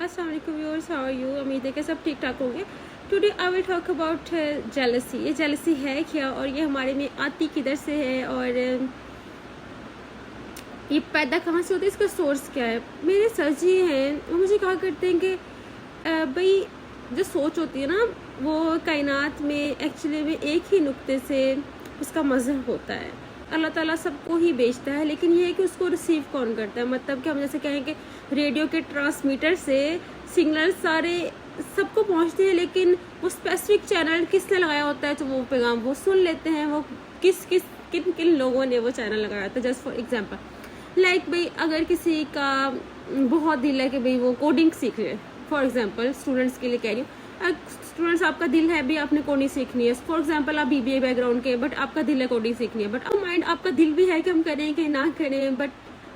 अस्सलाम वालेकुम viewers, how are you. उम्मीद है कि सब ठीक ठाक होंगे। Today I will talk about jealousy. ये जेलसी है क्या और ये हमारे में आती किधर से है और ये पैदा कहाँ से होता है, इसका सोर्स क्या है। मेरे सर जी हैं, वो मुझे कहा करते हैं कि भाई जो सोच होती है ना, वो कायनात में एक्चुअली में एक ही नुक्ते से उसका मज़हब होता है। अल्लाह ताला सबको ही बेचता है, लेकिन ये है कि उसको रिसीव कौन करता है। मतलब कि हम जैसे कहें कि रेडियो के ट्रांसमीटर से सिग्नल सारे सबको पहुंचते हैं, लेकिन वो स्पेसिफिक चैनल किसने लगाया होता है तो वो पैगाम वो सुन लेते हैं। वो किन किन लोगों ने वो चैनल लगाया होता है। जस्ट फॉर एग्जांपल लाइक भाई अगर किसी का बहुत दिल है कि भाई वो कोडिंग सीख ले, फॉर एग्जांपल स्टूडेंट्स के लिए कह रही हूँ, स्टूडेंट्स आपका दिल है भी आपने कोडिंग सीखनी है। फॉर एग्जांपल आप बीबीए बैकग्राउंड के, बट आपका दिल है कोडिंग सीखनी है, बट अब माइंड आपका दिल भी है कि हम करें कि ना करें। बट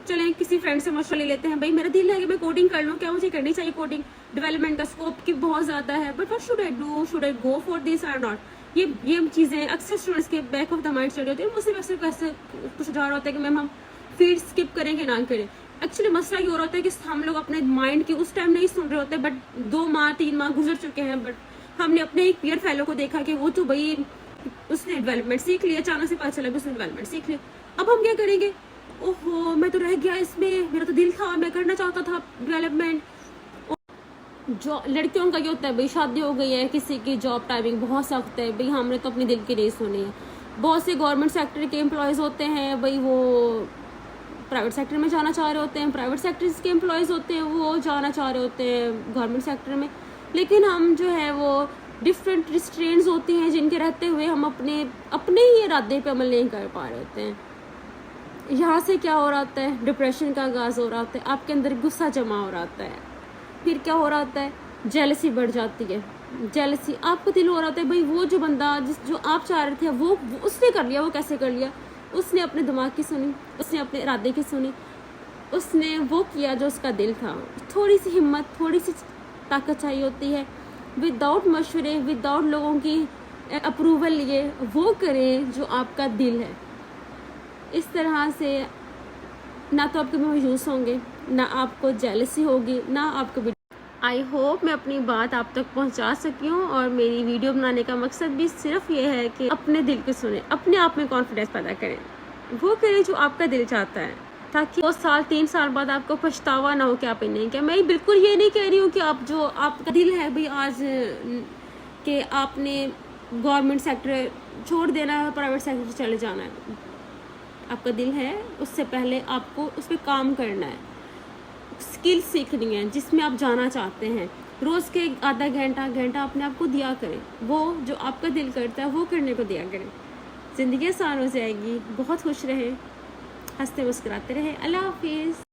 चलें किसी फ्रेंड से मशवरा ले लेते हैं, भाई मेरा दिल है कि मैं कोडिंग कर लूँ, क्या मुझे करनी चाहिए कोडिंग, डेवलपमेंट का स्कोप की बहुत ज़्यादा है, but what should I do, should I go for this और नॉट। ये चीज़ें अक्सर स्टूडेंट्स के बैक ऑफ द माइंड चली होती है। मुझसे वैसे कैसे कुछ जा रहा होता है कि मैम हम फील्ड स्किप करें कि ना करें। एक्चुअली मसला ये हो रहा होता है कि हम लोग अपने माइंड की उस टाइम नहीं सुन रहे होते, बट 2 माह 3 माह गुजर चुके हैं, बट हमने अपने एक पीयर फेलो को देखा कि वो तो भाई उसने डेवलपमेंट सीख लिया, अचानक से पता चला कि उसने डेवलपमेंट सीख लिया। अब हम क्या करेंगे, ओहो मैं तो रह गया इसमें, मेरा तो दिल था, मैं करना चाहता था डेवलपमेंट। जो लड़कियों का ये होता है, भाई शादी हो गई है, किसी की जॉब टाइमिंग बहुत सख्त है, भाई हमने तो अपने दिल की नहीं सुनी है। बहुत से गवर्नमेंट सेक्टर के एम्प्लॉयज़ होते हैं, भाई वो प्राइवेट सेक्टर में जाना चाह रहे होते हैं, प्राइवेट सेक्टर के एम्प्लॉयज़ होते हैं वो जाना चाह रहे होते हैं गवर्नमेंट सेक्टर में, लेकिन हम जो है वो डिफरेंट रिस्ट्रेंट्स होती हैं जिनके रहते हुए हम अपने ही इरादे पे अमल नहीं कर पा रहे होते हैं। यहाँ से क्या हो रहा होता है, डिप्रेशन का आगाज़ हो रहा होता है, आपके अंदर गुस्सा जमा हो रहा होता है, फिर क्या हो रहा होता है, जेलसी बढ़ जाती है। जेलसी आपको दिल हो रहा होता है भाई वो जो बंदा जो आप चाह रहे थे वो उसने कर लिया, वो कैसे कर लिया, उसने अपने दिमाग की सुनी, उसने अपने इरादे की सुनी, उसने वो किया जो उसका दिल था। थोड़ी सी हिम्मत, थोड़ी सी ताकत चाहिए होती है, विदाउट मशवरे, विदाउट लोगों की अप्रूवल लिए वो करें जो आपका दिल है। इस तरह से ना तो आपके मायूस होंगे, ना आपको जेलसी होगी, ना आपको। आई होप मैं अपनी बात आप तक पहुंचा सकी हूँ, और मेरी वीडियो बनाने का मकसद भी सिर्फ ये है कि अपने दिल को सुने, अपने आप में कॉन्फिडेंस पैदा करें, वो करें जो आपका दिल चाहता है, ताकि 2 साल 3 साल बाद आपको पछतावा ना हो कि आपने नहीं किया। मैं बिल्कुल ये नहीं कह रही हूँ कि आप जो आपका दिल है भाई आज कि आपने गवर्नमेंट सेक्टर छोड़ देना है, प्राइवेट सेक्टर चले जाना है। आपका दिल है, उससे पहले आपको उस पर काम करना है, स्किल सीखनी है जिसमें आप जाना चाहते हैं। रोज़ के आधा घंटा अपने आप को दिया करें, वो जो आपका दिल करता है वो करने को दिया करें। ज़िंदगी आसान हो जाएगी। बहुत खुश रहें, हंसते मुस्कुराते रहें। अल्लाह हाफिज़।